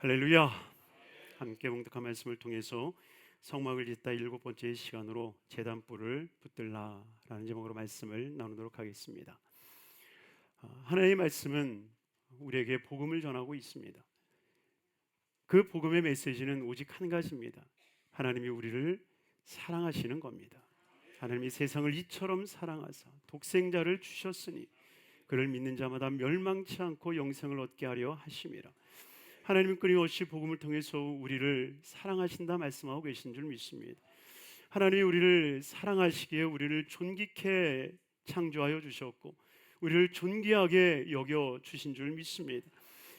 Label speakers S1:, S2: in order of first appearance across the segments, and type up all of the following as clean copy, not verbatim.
S1: 할렐루야. 함께 봉독한 말씀을 통해서 성막을 짓다 7번째 시간으로 제단불을 붙들라라는 제목으로 말씀을 나누도록 하겠습니다. 하나님의 말씀은 우리에게 복음을 전하고 있습니다. 그 복음의 메시지는 오직 한 가지입니다. 하나님이 우리를 사랑하시는 겁니다. 하나님이 세상을 이처럼 사랑하사 독생자를 주셨으니 그를 믿는 자마다 멸망치 않고 영생을 얻게 하려 하심이라. 하나님은 끊임없이 복음을 통해서 우리를 사랑하신다 말씀하고 계신 줄 믿습니다. 하나님이 우리를 사랑하시기에 우리를 존귀케 창조하여 주셨고 우리를 존귀하게 여겨 주신 줄 믿습니다.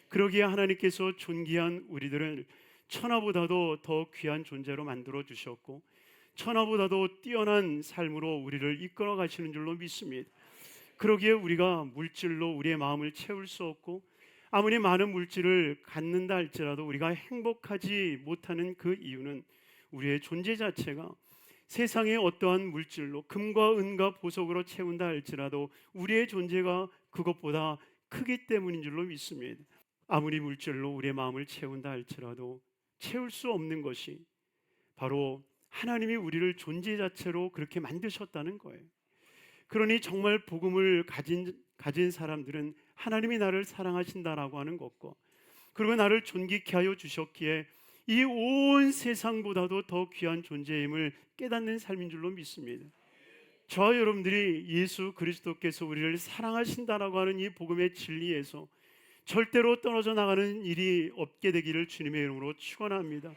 S1: 그러기에 하나님께서 존귀한 우리들을 천하보다도 더 귀한 존재로 만들어 주셨고 천하보다도 뛰어난 삶으로 우리를 이끌어 가시는 줄로 믿습니다. 그러기에 우리가 물질로 우리의 마음을 채울 수 없고 아무리 많은 물질을 갖는다 할지라도 우리가 행복하지 못하는 그 이유는 우리의 존재 자체가 세상의 어떠한 물질로 금과 은과 보석으로 채운다 할지라도 우리의 존재가 그것보다 크기 때문인 줄로 믿습니다. 아무리 물질로 우리의 마음을 채운다 할지라도 채울 수 없는 것이 바로 하나님이 우리를 존재 자체로 그렇게 만드셨다는 거예요. 그러니 정말 복음을 가진 사람들은 하나님이 나를 사랑하신다라고 하는 것과 그리고 나를 존귀케 하여 주셨기에 이 온 세상보다도 더 귀한 존재임을 깨닫는 삶인 줄로 믿습니다. 저와 여러분들이 예수 그리스도께서 우리를 사랑하신다라고 하는 이 복음의 진리에서 절대로 떨어져 나가는 일이 없게 되기를 주님의 이름으로 축원합니다.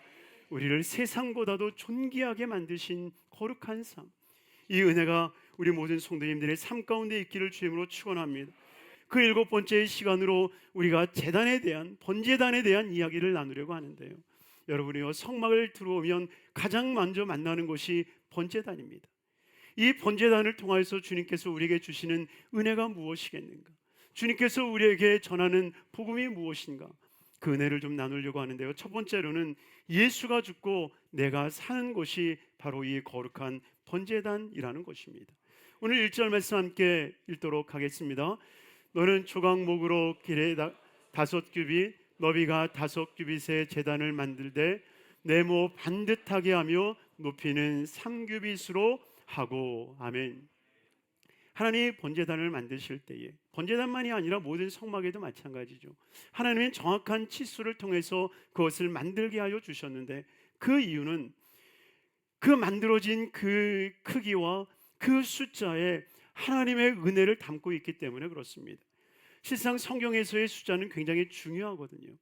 S1: 우리를 세상보다도 존귀하게 만드신 거룩한 삶, 이 은혜가 우리 모든 성도님들의 삶 가운데 있기를 주님으로 축원합니다. 그 7번째 시간으로 우리가 제단에 대한 번제단에 대한 이야기를 나누려고 하는데요. 여러분이요, 성막을 들어오면 가장 먼저 만나는 것이 번제단입니다. 이 번제단을 통하여서 주님께서 우리에게 주시는 은혜가 무엇이겠는가? 주님께서 우리에게 전하는 복음이 무엇인가? 그 은혜를 좀 나누려고 하는데요. 첫 번째로는 예수가 죽고 내가 사는 것이 바로 이 거룩한 번제단이라는 것입니다. 오늘 1절 말씀 함께 읽도록 하겠습니다. 너는 조각목으로 길에 5규빗 너비가 5규빗의 제단을 만들되 네모 반듯하게 하며 높이는 3규빗으로 하고. 아멘. 하나님이 번제단을 만드실 때에 번제단만이 아니라 모든 성막에도 마찬가지죠. 하나님은 정확한 치수를 통해서 그것을 만들게 하여 주셨는데 그 이유는 그 만들어진 그 크기와 그 숫자에 하나님의 은혜를 담고 있기 때문에 그렇습니다. 실상 성경에서의 숫자는 굉장히 중요하거든요.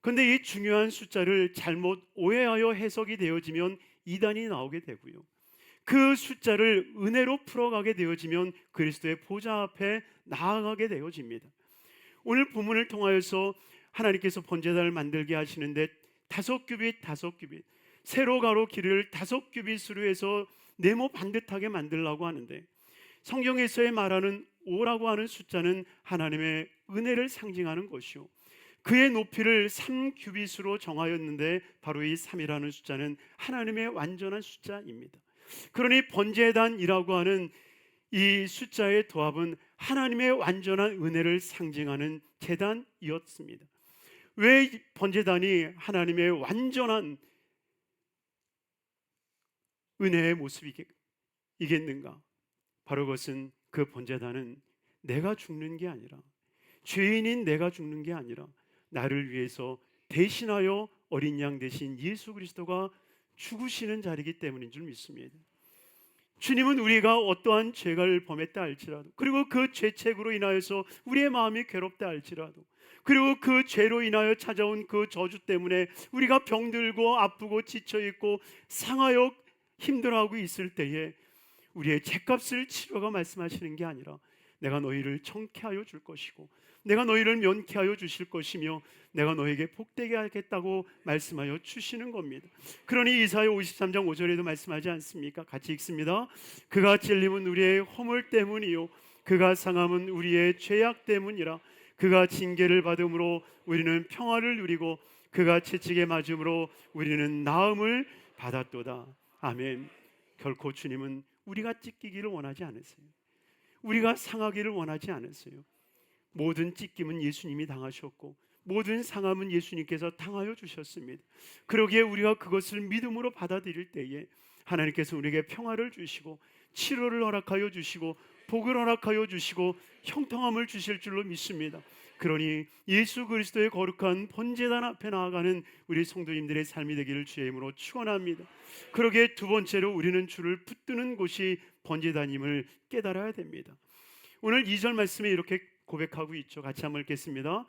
S1: 그런데 이 중요한 숫자를 잘못 오해하여 해석이 되어지면 이단이 나오게 되고요. 그 숫자를 은혜로 풀어가게 되어지면 그리스도의 보좌 앞에 나아가게 되어집니다. 오늘 본문을 통하여서 하나님께서 번제단을 만들게 하시는데 5규빗 세로 가로 길이를 5규빗으로 해서 네모 반듯하게 만들라고 하는데 성경에서의 말하는 5라고 하는 숫자는 하나님의 은혜를 상징하는 것이요, 그의 높이를 3규빗으로 정하였는데 바로 이 3이라는 숫자는 하나님의 완전한 숫자입니다. 그러니 번제단이라고 하는 이 숫자의 도합은 하나님의 완전한 은혜를 상징하는 제단이었습니다. 왜 번제단이 하나님의 완전한 은혜의 모습이겠는가? 바로 그것은 그 번제단은 내가 죽는 게 아니라, 죄인인 내가 죽는 게 아니라 나를 위해서 대신하여 어린 양 대신 예수 그리스도가 죽으시는 자리이기 때문인 줄 믿습니다. 주님은 우리가 어떠한 죄를 범했다 할지라도, 그리고 그 죄책으로 인하여서 우리의 마음이 괴롭다 할지라도, 그리고 그 죄로 인하여 찾아온 그 저주 때문에 우리가 병들고 아프고 지쳐있고 상하여 힘들어하고 있을 때에 우리의 죄값을 치료가 말씀하시는 게 아니라 내가 너희를 청케하여 줄 것이고 내가 너희를 면케하여 주실 것이며 내가 너에게 복되게 하겠다고 말씀하여 주시는 겁니다. 그러니 이사야 53장 5절에도 말씀하지 않습니까? 같이 읽습니다. 그가 찔림은 우리의 허물 때문이요 그가 상함은 우리의 죄악 때문이라. 그가 징계를 받음으로 우리는 평화를 누리고 그가 채찍에 맞음으로 우리는 나음을 받았도다. 아멘. 결코 주님은 우리가 찢기기를 원하지 않으세요. 우리가 상하기를 원하지 않으세요. 모든 찢김은 예수님이 당하셨고 모든 상함은 예수님께서 당하여 주셨습니다. 그러기에 우리가 그것을 믿음으로 받아들일 때에 하나님께서 우리에게 평화를 주시고 치료를 허락하여 주시고 복을 허락하여 주시고 형통함을 주실 줄로 믿습니다. 그러니 예수 그리스도의 거룩한 번제단 앞에 나아가는 우리 성도님들의 삶이 되기를 주의 이름으로 축원합니다. 그러기에 두 번째로 우리는 주를 붙드는 곳이 번제단임을 깨달아야 됩니다. 오늘 2절 말씀에 이렇게 고백하고 있죠. 같이 한번 읽겠습니다.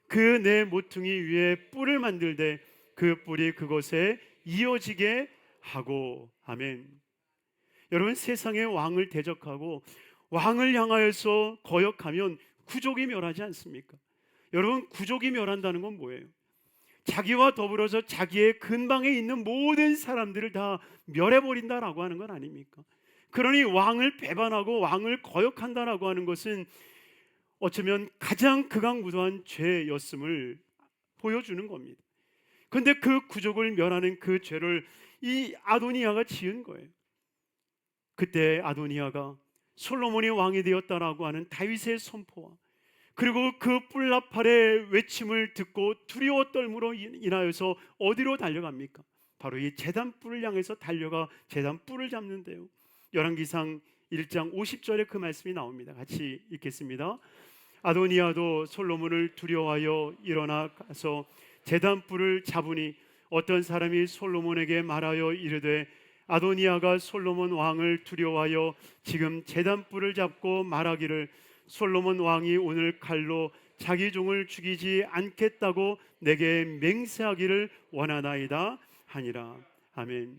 S1: 그 내 모퉁이 위에 뿔을 만들되 그 뿔이 그것에 이어지게 하고. 아멘. 여러분, 세상의 왕을 대적하고 왕을 향하여서 거역하면 구족이 멸하지 않습니까? 여러분, 구족이 멸한다는 건 뭐예요? 자기와 더불어서 자기의 근방에 있는 모든 사람들을 다 멸해버린다라고 하는 건 아닙니까? 그러니 왕을 배반하고 왕을 거역한다라고 하는 것은 어쩌면 가장 극악무도한 죄였음을 보여주는 겁니다. 그런데 그 구족을 멸하는 그 죄를 이 아도니아가 지은 거예요. 그때 아도니아가 솔로몬이 왕이 되었다라고 하는 다윗의 선포와 그리고 그 뿔나팔의 외침을 듣고 두려워 떨므로 인하여서 어디로 달려갑니까? 바로 이 제단 뿔을 향해서 달려가 제단 뿔을 잡는데요. 열왕기상 1장 50절에 그 말씀이 나옵니다. 같이 읽겠습니다. 아도니아도 솔로몬을 두려워하여 일어나 가서 제단 뿔을 잡으니 어떤 사람이 솔로몬에게 말하여 이르되 아도니아가 솔로몬 왕을 두려워하여 지금 제단 뿔을 잡고 말하기를 솔로몬 왕이 오늘 칼로 자기 종을 죽이지 않겠다고 내게 맹세하기를 원하나이다 하니라. 아멘.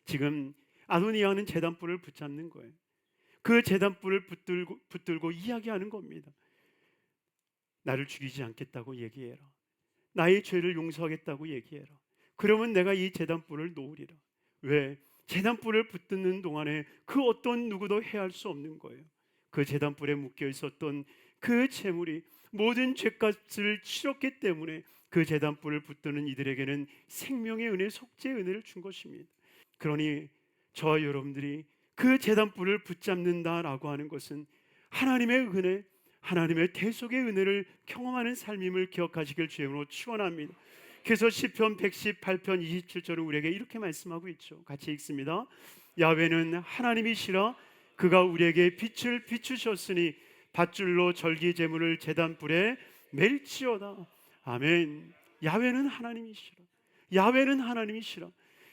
S1: 지금 아도니아는 제단 뿔을 붙잡는 거예요. 그 제단 뿔을 붙들고 이야기하는 겁니다. 나를 죽이지 않겠다고 얘기해라. 나의 죄를 용서하겠다고 얘기해라. 그러면 내가 이 제단 뿔을 놓으리라. 왜? 제단 뿔을 붙드는 동안에 그 어떤 누구도 해할 수 없는 거예요. 그 제단 뿔에 묶여 있었던 그 재물이 모든 죄값을 치렀기 때문에 그 제단 뿔을 붙드는 이들에게는 생명의 은혜, 속죄의 은혜를 준 것입니다. 그러니 저와 여러분들이 그 제단 뿔을 붙잡는다라고 하는 것은 하나님의 은혜, 하나님의 대속의 은혜를 경험하는 삶임을 기억하시길 주님으로 축원합니다. 그래서 시편 118편 27절은 우리에게 이렇게 말씀하고 있죠. 같이 읽습니다. 야훼는 하나님이시라 그가 우리에게 빛을 비추셨으니 밧줄로 절기 제물을 제단 뿔에 멜지어다. 아멘. 야훼는 하나님이시라. 야훼는 하나님이시라.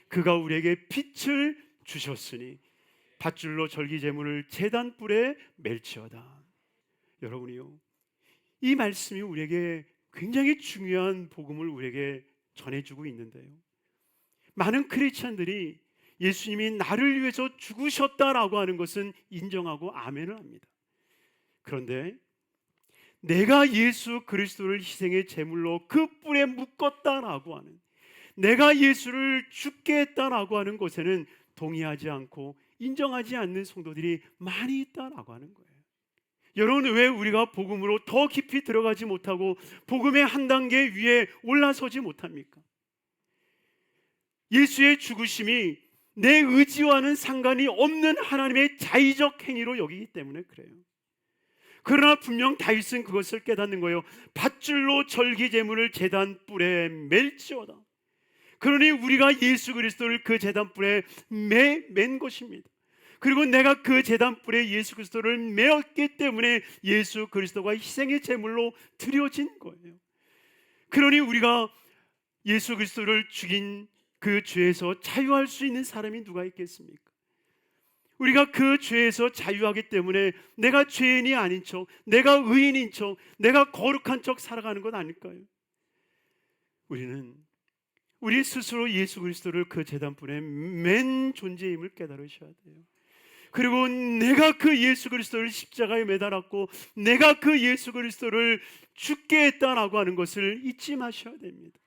S1: 그가 우리에게 빛을 주셨으니 밧줄로 절기 제물을 제단 뿔에 멜지어다. 여러분이요, 이 말씀이 우리에게 굉장히 중요한 복음을 우리에게 전해주고 있는데요, 많은 크리스찬들이 예수님이 나를 위해서 죽으셨다라고 하는 것은 인정하고 아멘을 합니다. 그런데 내가 예수 그리스도를 희생의 제물로 그 뿔에 묶었다라고 하는, 내가 예수를 죽게 했다라고 하는 것에는 동의하지 않고 인정하지 않는 성도들이 많이 있다라고 하는 거예요. 여러분, 왜 우리가 복음으로 더 깊이 들어가지 못하고 복음의 한 단계 위에 올라서지 못합니까? 예수의 죽으심이 내 의지와는 상관이 없는 하나님의 자의적 행위로 여기기 때문에 그래요. 그러나 분명 다윗은 그것을 깨닫는 거예요. 밧줄로 절기 제물을 제단 뿔에 멜지어다. 그러니 우리가 예수 그리스도를 그 제단 뿔에 맨 것입니다. 그리고 내가 그 제단 뿔에 예수 그리스도를 메었기 때문에 예수 그리스도가 희생의 제물로 드려진 거예요. 그러니 우리가 예수 그리스도를 죽인 그 죄에서 자유할 수 있는 사람이 누가 있겠습니까? 우리가 그 죄에서 자유하기 때문에 내가 죄인이 아닌 척, 내가 의인인 척, 내가 거룩한 척 살아가는 것 아닐까요? 우리는 우리 스스로 예수 그리스도를 그 제단뿔에 맨 존재임을 깨달으셔야 돼요. 그리고 내가 그 예수 그리스도를 십자가에 매달았고 내가 그 예수 그리스도를 죽게 했다라고 하는 것을 잊지 마셔야 됩니다.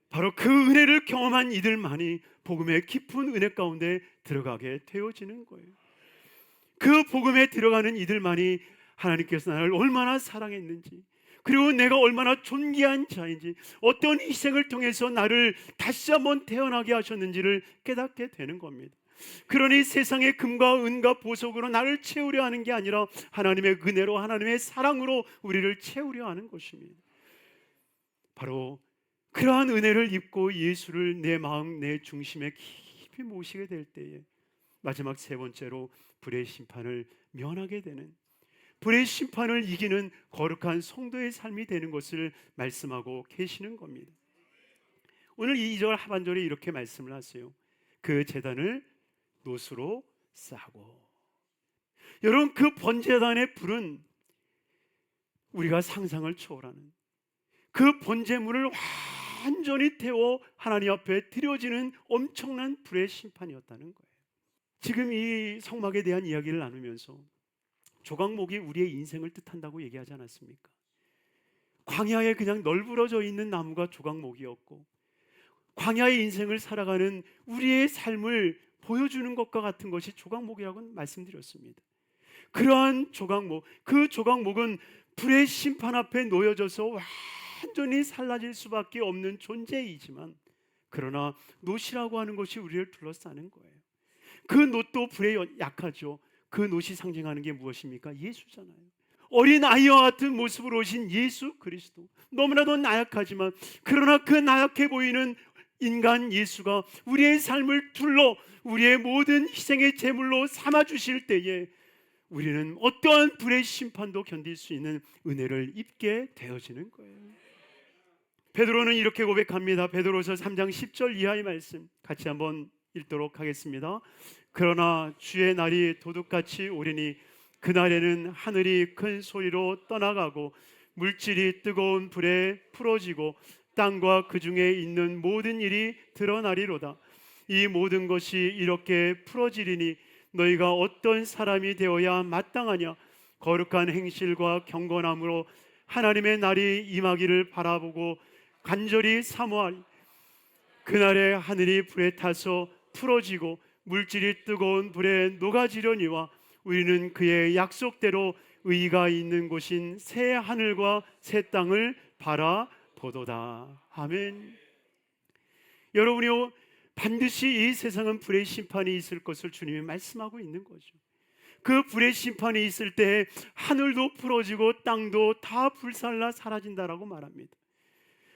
S1: 바로 그 은혜를 경험한 이들만이 복음의 깊은 은혜 가운데 들어가게 되어지는 거예요. 그 복음에 들어가는 이들만이 하나님께서 나를 얼마나 사랑했는지, 그리고 내가 얼마나 존귀한 자인지, 어떤 희생을 통해서 나를 다시 한번 태어나게 하셨는지를 깨닫게 되는 겁니다. 그러니 세상의 금과 은과 보석으로 나를 채우려 하는 게 아니라 하나님의 은혜로, 하나님의 사랑으로 우리를 채우려 하는 것입니다. 바로 그러한 은혜를 입고 예수를 내 마음, 내 중심에 깊이 모시게 될 때에 마지막 세 번째로 불의 심판을 면하게 되는, 불의 심판을 이기는 거룩한 성도의 삶이 되는 것을 말씀하고 계시는 겁니다. 오늘 2절 하반절에 이렇게 말씀을 하세요. 그 제단을 노수로 싸고. 여러분, 그 번제단의 불은 우리가 상상을 초월하는, 그 번제물을 완전히 태워 하나님 앞에 드려지는 엄청난 불의 심판이었다는 거예요. 지금 이 성막에 대한 이야기를 나누면서 조각목이 우리의 인생을 뜻한다고 얘기하지 않았습니까? 광야에 그냥 널브러져 있는 나무가 조각목이었고, 광야의 인생을 살아가는 우리의 삶을 보여주는 것과 같은 것이 조각목이라고 말씀드렸습니다. 그러한 조각목, 그 조각목은 불의 심판 앞에 놓여져서 완전히 살라질 수밖에 없는 존재이지만, 그러나 놋이라고 하는 것이 우리를 둘러싸는 거예요. 그 놋도 불에 약하죠. 그 놋이 상징하는 게 무엇입니까? 예수잖아요. 어린 아이와 같은 모습으로 오신 예수 그리스도, 너무나도 나약하지만 그러나 그 나약해 보이는 인간 예수가 우리의 삶을 둘러 우리의 모든 희생의 제물로 삼아 주실 때에 우리는 어떠한 불의 심판도 견딜 수 있는 은혜를 입게 되어지는 거예요. 베드로는 이렇게 고백합니다. 베드로서 3장 10절 이하의 말씀 같이 한번 읽도록 하겠습니다. 그러나 주의 날이 도둑같이 오리니 그날에는 하늘이 큰 소리로 떠나가고 물질이 뜨거운 불에 풀어지고 땅과 그 중에 있는 모든 일이 드러나리로다. 이 모든 것이 이렇게 풀어지리니 너희가 어떤 사람이 되어야 마땅하냐? 거룩한 행실과 경건함으로 하나님의 날이 임하기를 바라보고 간절히 사모하리. 그날에 하늘이 불에 타서 풀어지고 물질이 뜨거운 불에 녹아지려니와 우리는 그의 약속대로 의가 있는 곳인 새 하늘과 새 땅을 바라보도다. 아멘. 여러분이요, 반드시 이 세상은 불의 심판이 있을 것을 주님이 말씀하고 있는 거죠. 그 불의 심판이 있을 때 하늘도 풀어지고 땅도 다 불살라 사라진다라고 말합니다.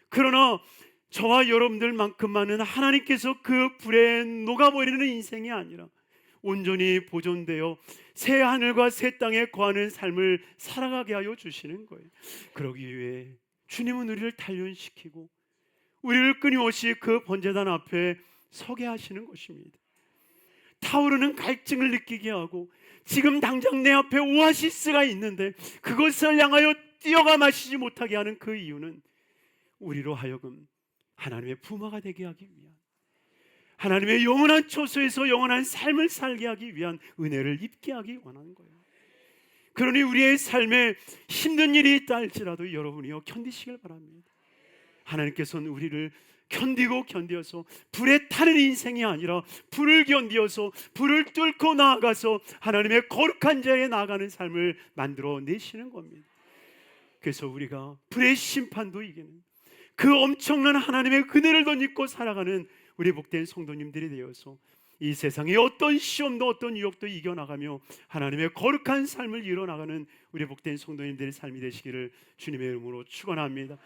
S1: 그러나 저와 여러분들만큼만은 하나님께서 그 불에 녹아버리는 인생이 아니라 온전히 보존되어 새 하늘과 새 땅에 거하는 삶을 살아가게 하여 주시는 거예요. 그러기 위해 주님은 우리를 단련시키고 우리를 끊임없이 그 번제단 앞에 서게 하시는 것입니다. 타오르는 갈증을 느끼게 하고 지금 당장 내 앞에 오아시스가 있는데 그것을 향하여 뛰어가 마시지 못하게 하는 그 이유는 우리로 하여금 하나님의 부모가 되게 하기 위한, 하나님의 영원한 처소에서 영원한 삶을 살게 하기 위한 은혜를 입게 하기 원하는 거예요. 그러니 우리의 삶에 힘든 일이 있다 할지라도 여러분이요 견디시길 바랍니다. 하나님께서는 우리를 견디어서 불에 타는 인생이 아니라 불을 견디어서 불을 뚫고 나아가서 하나님의 거룩한 자리에 나아가는 삶을 만들어 내시는 겁니다. 그래서 우리가 불의 심판도 이기는 그 엄청난 하나님의 은혜를 덧입고 살아가는 우리 복된 성도님들이 되어서 이 세상의 어떤 시험도 어떤 유혹도 이겨나가며 하나님의 거룩한 삶을 이뤄나가는 우리 복된 성도님들의 삶이 되시기를 주님의 이름으로 축원합니다.